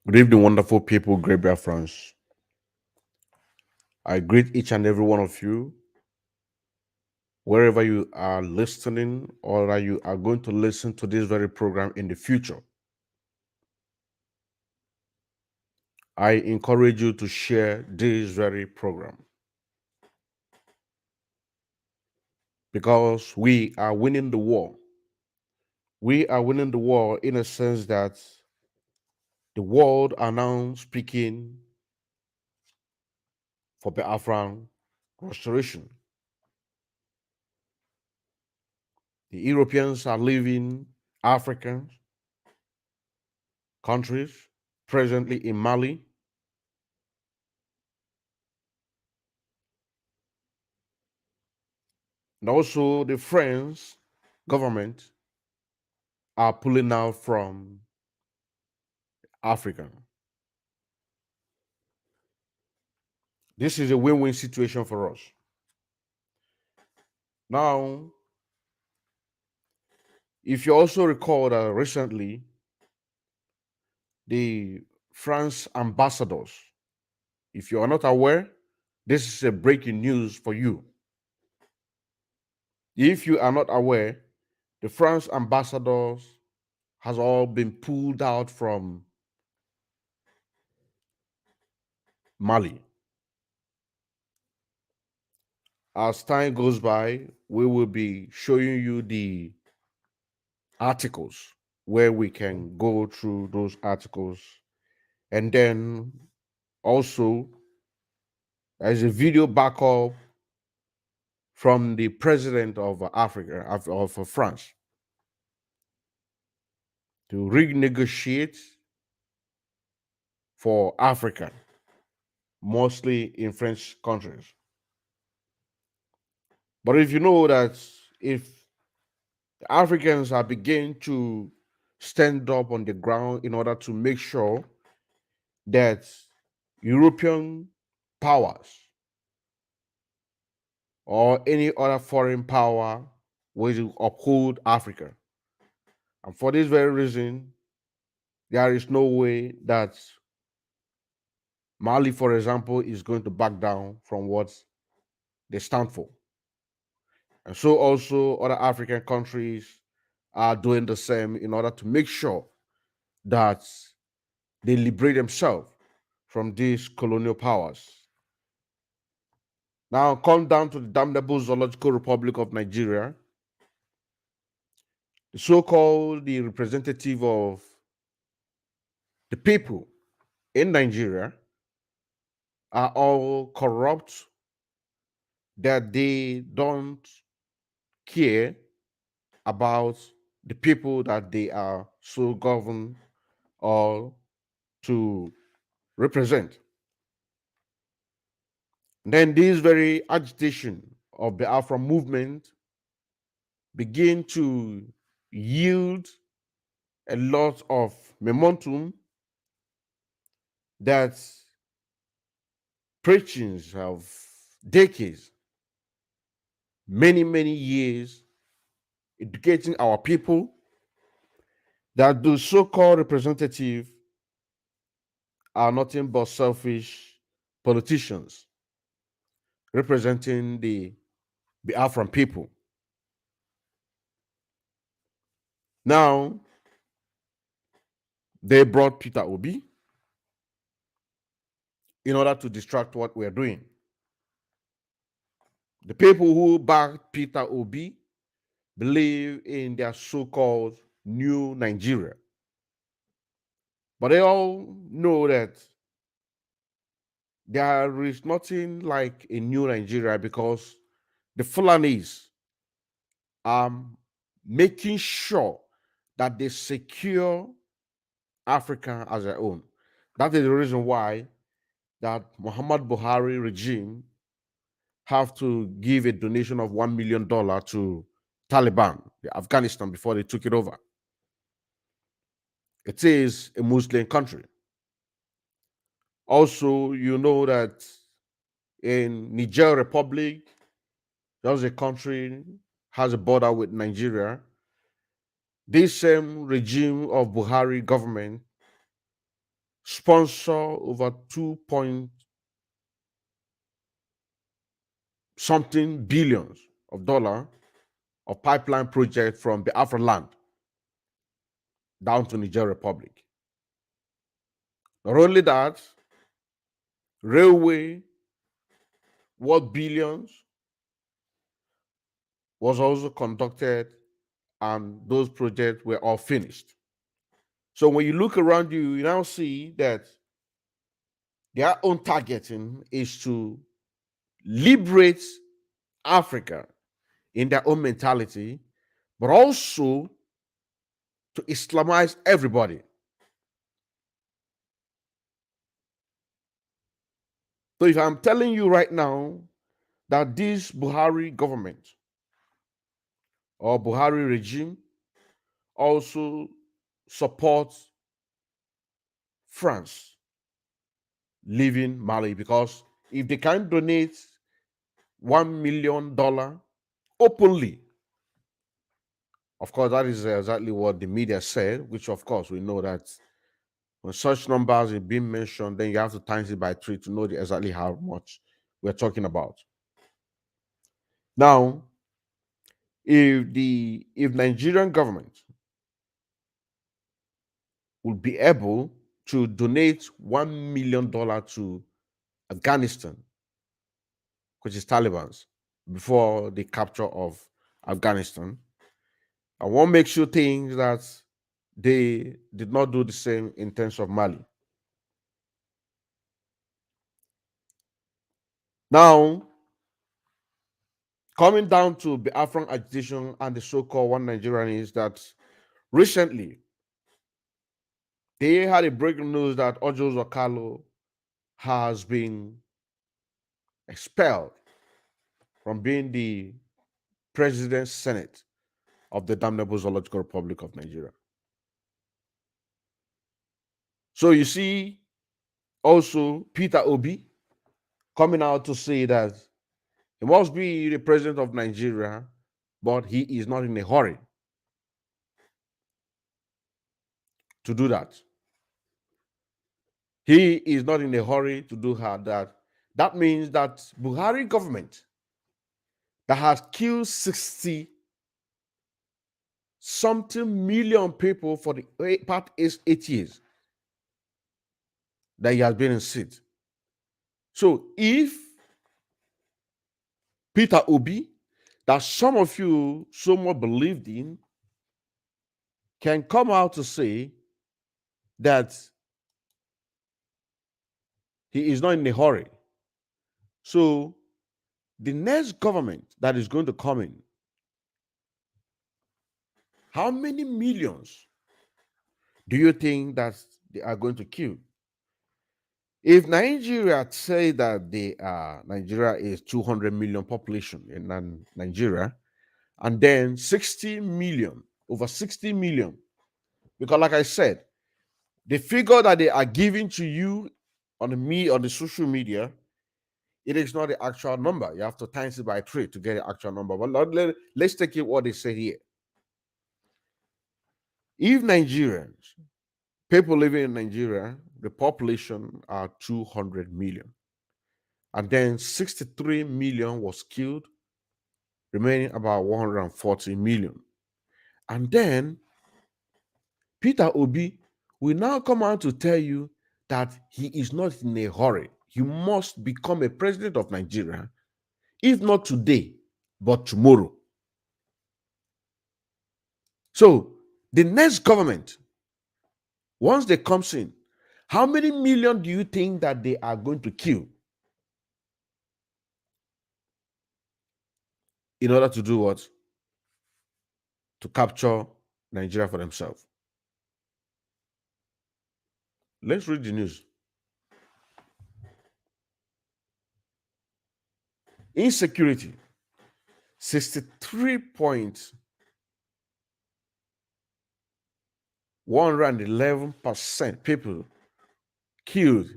Good evening, wonderful people, great Biafrans. I greet each and every one of you, wherever you are listening or that you are going to listen to this very program in the future. I encourage you to share this very program because we are winning the war. We are winning the war in a sense that the world are now speaking for Biafran restoration. The Europeans are leaving African countries, presently in Mali, and also the French government are pulling out from Africa. This is a win-win situation for us. Now, if you also recall that recently, the France ambassadors, if you are not aware, this is a breaking news for you. If you are not aware, the France ambassadors has all been pulled out from Mali. As time goes by, we will be showing you the articles where we can go through those articles. And then also, there's a video backup from the president of Africa, of France, to renegotiate for Africa, mostly in French countries. But if you know that if the Africans are beginning to stand up on the ground in order to make sure that European powers or any other foreign power will uphold Africa. And for this very reason, there is no way that Mali, for example, is going to back down from what they stand for. And so also other African countries are doing the same in order to make sure that they liberate themselves from these colonial powers. Now, come down to the damnable Zoological Republic of Nigeria. The so-called the representative of the people in Nigeria are all corrupt, that they don't care about the people that they are so governed or to represent. And then this very agitation of the Afro movement begin to yield a lot of momentum that preachings of decades, many years, educating our people that the so-called representative are nothing but selfish politicians representing the Biafran people. Now, they brought Peter Obi in order to distract what we're doing. The people who backed Peter Obi believe in their so-called new Nigeria. But they all know that there is nothing like a new Nigeria because the Fulanis are making sure that they secure Africa as their own. That is the reason why that Muhammad Buhari regime have to give a donation of $1 million to Taliban, Afghanistan, before they took it over. It is a Muslim country. Also, you know that in Niger Republic, there's a country has a border with Nigeria. This same regime of Buhari government sponsor over 2 point something billions of dollar of pipeline project from the Biafra land down to Niger Republic. Not only that, railway worth billions was also conducted, and those projects were all finished. So when you look around you, you now see that their own targeting is to liberate Africa in their own mentality, but also to Islamize everybody. So if I'm telling you right now that this Buhari government or Buhari regime also supports France leaving Mali, because if they can donate $1 million openly, of course, that is exactly what the media said, which of course we know that when such numbers are being mentioned, then you have to times it by 3 to know exactly how much we're talking about. Now, if Nigerian government would be able to donate $1 million to Afghanistan, which is Taliban's, before the capture of Afghanistan, I want to make sure things that they did not do the same in terms of Mali. Now, coming down to the Afghan agitation and the so-called One Nigerian, is that recently they had a breaking news that Ojo Zakalo has been expelled from being the President's Senate of the damnable Zoological Republic of Nigeria. So you see also Peter Obi coming out to say that he must be the president of Nigeria, but he is not in a hurry to do that. He is not in a hurry to do that. That means that Buhari government that has killed 60 something million people for the past 8 years that he has been in seat. So if Peter Obi, that some of you so much believed in, can come out to say that he is not in a hurry. So the next government that is going to come in, how many millions do you think that they are going to kill? If Nigeria say that Nigeria is 200 million population in Nigeria, and then 60 million, over 60 million, because like I said, the figure that they are giving to you on the social media, it is not the actual number. You have to times it by 3 to get the actual number. But let's take it what they say here. If Nigerians, people living in Nigeria, the population are 200 million, and then 63 million was killed, remaining about 140 million. And then Peter Obi will now come out to tell you that he is not in a hurry. He must become a president of Nigeria, if not today, but tomorrow. So the next government, once they comes in, how many million do you think that they are going to kill in order to do what? To capture Nigeria for themselves. Let's read the news. Insecurity, 63.111% people killed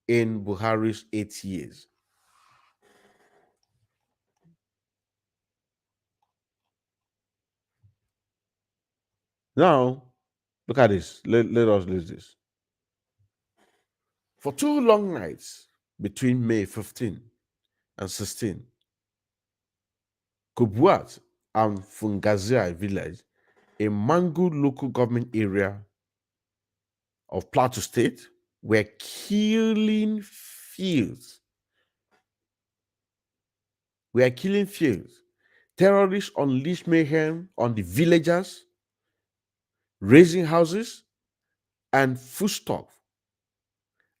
in Buhari's 8 years. Now, look at this. Let us list this. For 2 long nights between May 15 and 16, Kubuat and Fungazia village, a Mangu local government area of Plateau State, were killing fields. We are killing fields. Terrorists unleashed mayhem on the villagers, raising houses and foodstuff,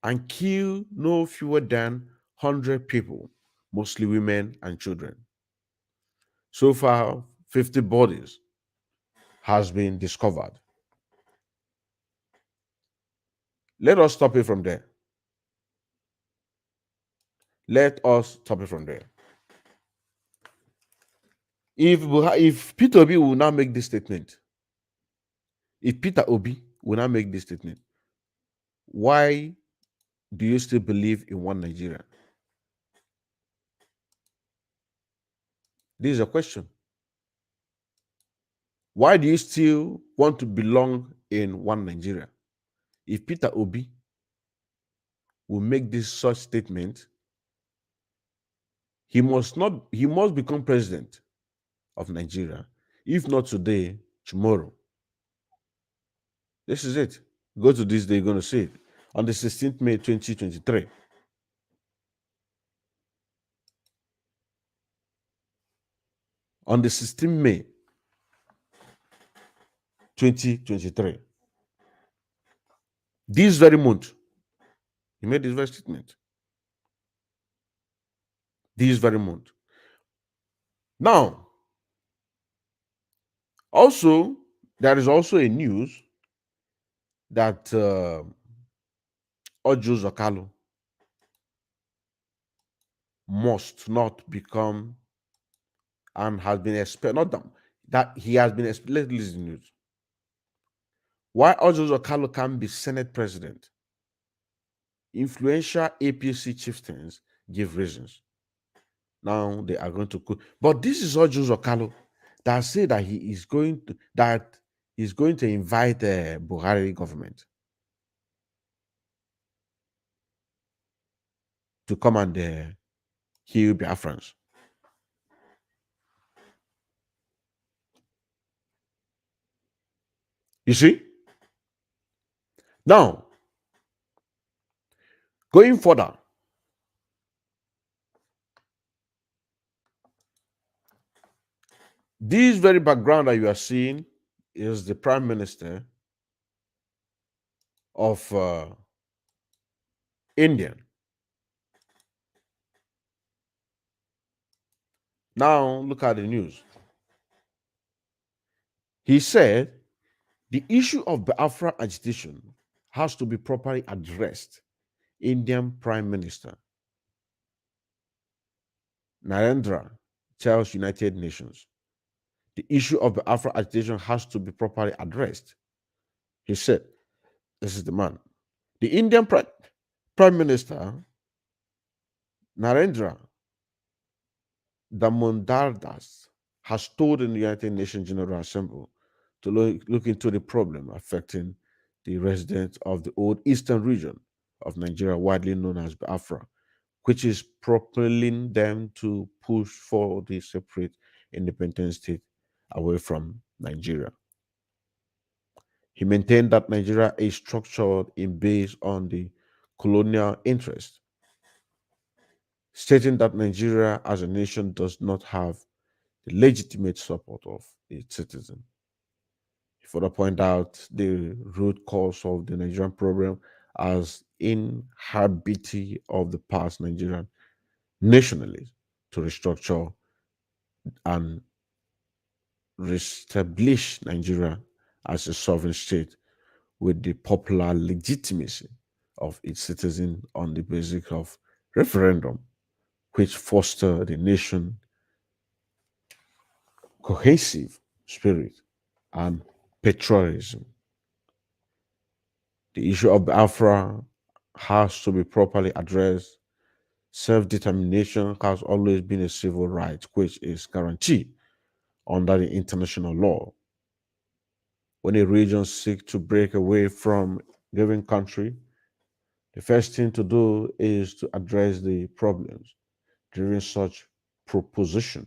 and killed no fewer than 100 people, mostly women and children. So far, 50 bodies has been discovered. Let us stop it from there. Let us stop it from there. If Peter Obi will now make this statement, if Peter Obi will not make this statement, why do you still believe in one Nigeria? This is a question. Why do you still want to belong in one Nigeria? If Peter Obi will make this such statement, he must become president of Nigeria. If not today, tomorrow. This is it. Go to this day, you're going to see it. On the 16th May 2023. On the 16th May 2023. This very month, he made this very statement. This very month. Now, also, there is also a news that Ojo Zakalo must not become and has been expelled. Not that he has been expelled. Let's listen to news. Why Ojo Zakalo can't be Senate president? Influential APC chieftains give reasons. Now they are going to cook. But this is Ojo Zakalo that say that he's going to invite the Buhari government to come and heal Biafrans. You see? Now, going further, this very background that you are seeing is the Prime Minister of India. Now, look at the news. He said the issue of Biafra agitation has to be properly addressed. Indian Prime Minister Narendra tells United Nations the issue of Biafra agitation has to be properly addressed. He said, this is the man. The Indian Prime Minister Narendra Damodaras has told the United Nations General Assembly to look into the problem affecting the residents of the old eastern region of Nigeria, widely known as Biafra, which is propelling them to push for the separate independent state away from Nigeria. He maintained that Nigeria is structured in based on the colonial interest, stating that Nigeria as a nation does not have the legitimate support of its citizens. He further pointed out the root cause of the Nigerian problem as inhabitability of the past Nigerian nationalists to restructure and reestablish Nigeria as a sovereign state with the popular legitimacy of its citizens on the basis of referendum, which foster the nation cohesive spirit and patriotism. The issue of Biafra has to be properly addressed. Self-determination has always been a civil right, which is guaranteed under the international law. When a region seeks to break away from given country, The first thing to do is to address the problems during such proposition.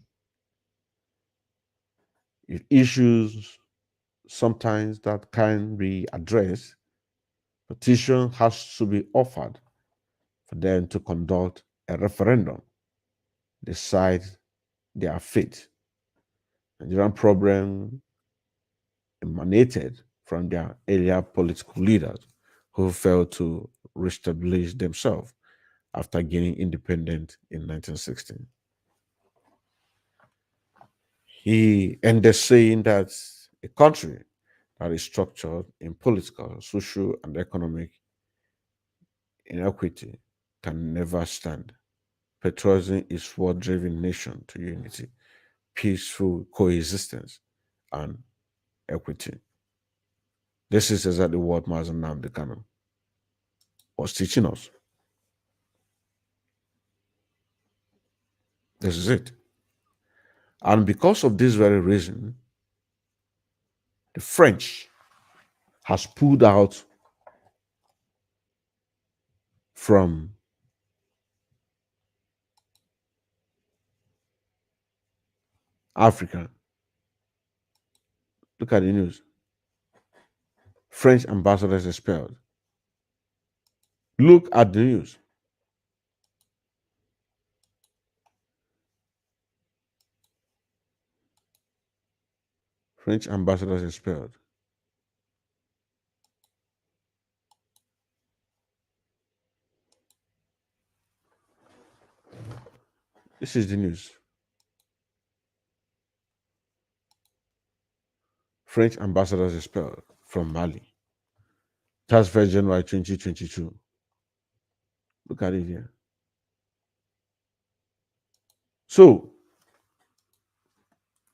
If issues sometimes that can be addressed, petition has to be offered for them to conduct a referendum, decide their fate. Nigerian problem emanated from their earlier political leaders who failed to reestablish themselves after gaining independence in 1916. He ended saying that a country that is structured in political, social, and economic inequity can never stand. Patriotism is what driving nation to unity, peaceful coexistence, and equity. This is exactly what Mazi Nnamdi Kanu was teaching us. This is it. And because of this very reason, the French has pulled out from Africa. Look at the news. French ambassadors expelled. Look at the news. French ambassadors expelled. This is the news. French ambassadors expelled from Mali. That's 1st January 2022. Look at it here. So,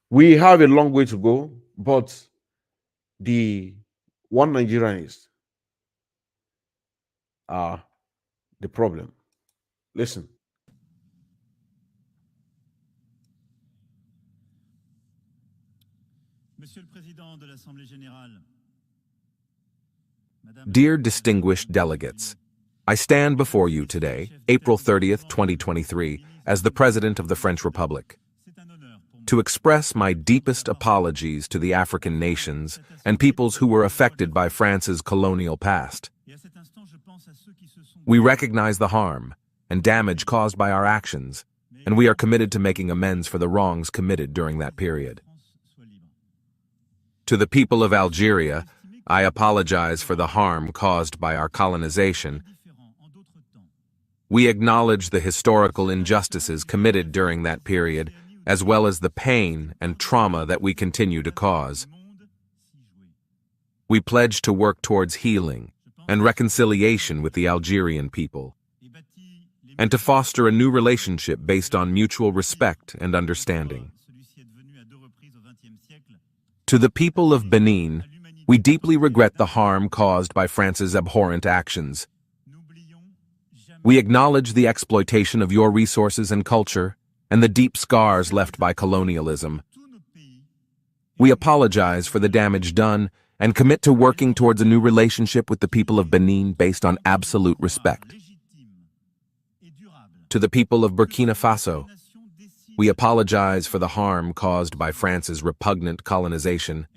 we have a long way to go, but the one Nigerians are the problem. Listen. Dear distinguished delegates, I stand before you today, April 30th, 2023, as the President of the French Republic, to express my deepest apologies to the African nations and peoples who were affected by France's colonial past. We recognize the harm and damage caused by our actions, and we are committed to making amends for the wrongs committed during that period. To the people of Algeria, I apologize for the harm caused by our colonization. We acknowledge the historical injustices committed during that period, as well as the pain and trauma that we continue to cause. We pledge to work towards healing and reconciliation with the Algerian people, and to foster a new relationship based on mutual respect and understanding. To the people of Benin, we deeply regret the harm caused by France's abhorrent actions. We acknowledge the exploitation of your resources and culture and the deep scars left by colonialism. We apologize for the damage done and commit to working towards a new relationship with the people of Benin based on absolute respect. To the people of Burkina Faso, we apologize for the harm caused by France's repugnant colonization.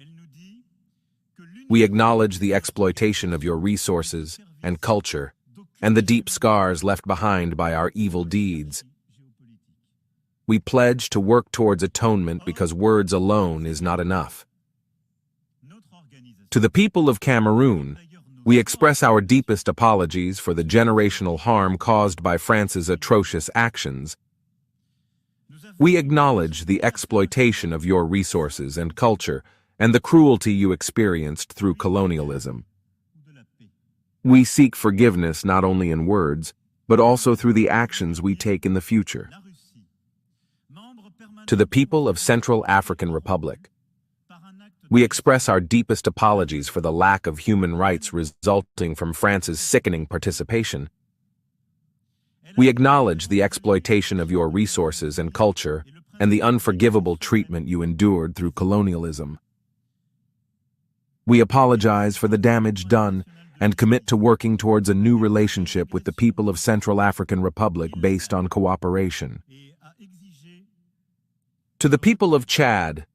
We acknowledge the exploitation of your resources and culture and the deep scars left behind by our evil deeds. We pledge to work towards atonement because words alone is not enough. To the people of Cameroon, we express our deepest apologies for the generational harm caused by France's atrocious actions. We acknowledge the exploitation of your resources and culture and the cruelty you experienced through colonialism. We seek forgiveness not only in words, but also through the actions we take in the future. To the people of Central African Republic, we express our deepest apologies for the lack of human rights resulting from France's sickening participation. We acknowledge the exploitation of your resources and culture and the unforgivable treatment you endured through colonialism. We apologize for the damage done and commit to working towards a new relationship with the people of Central African Republic based on cooperation. To the people of Chad,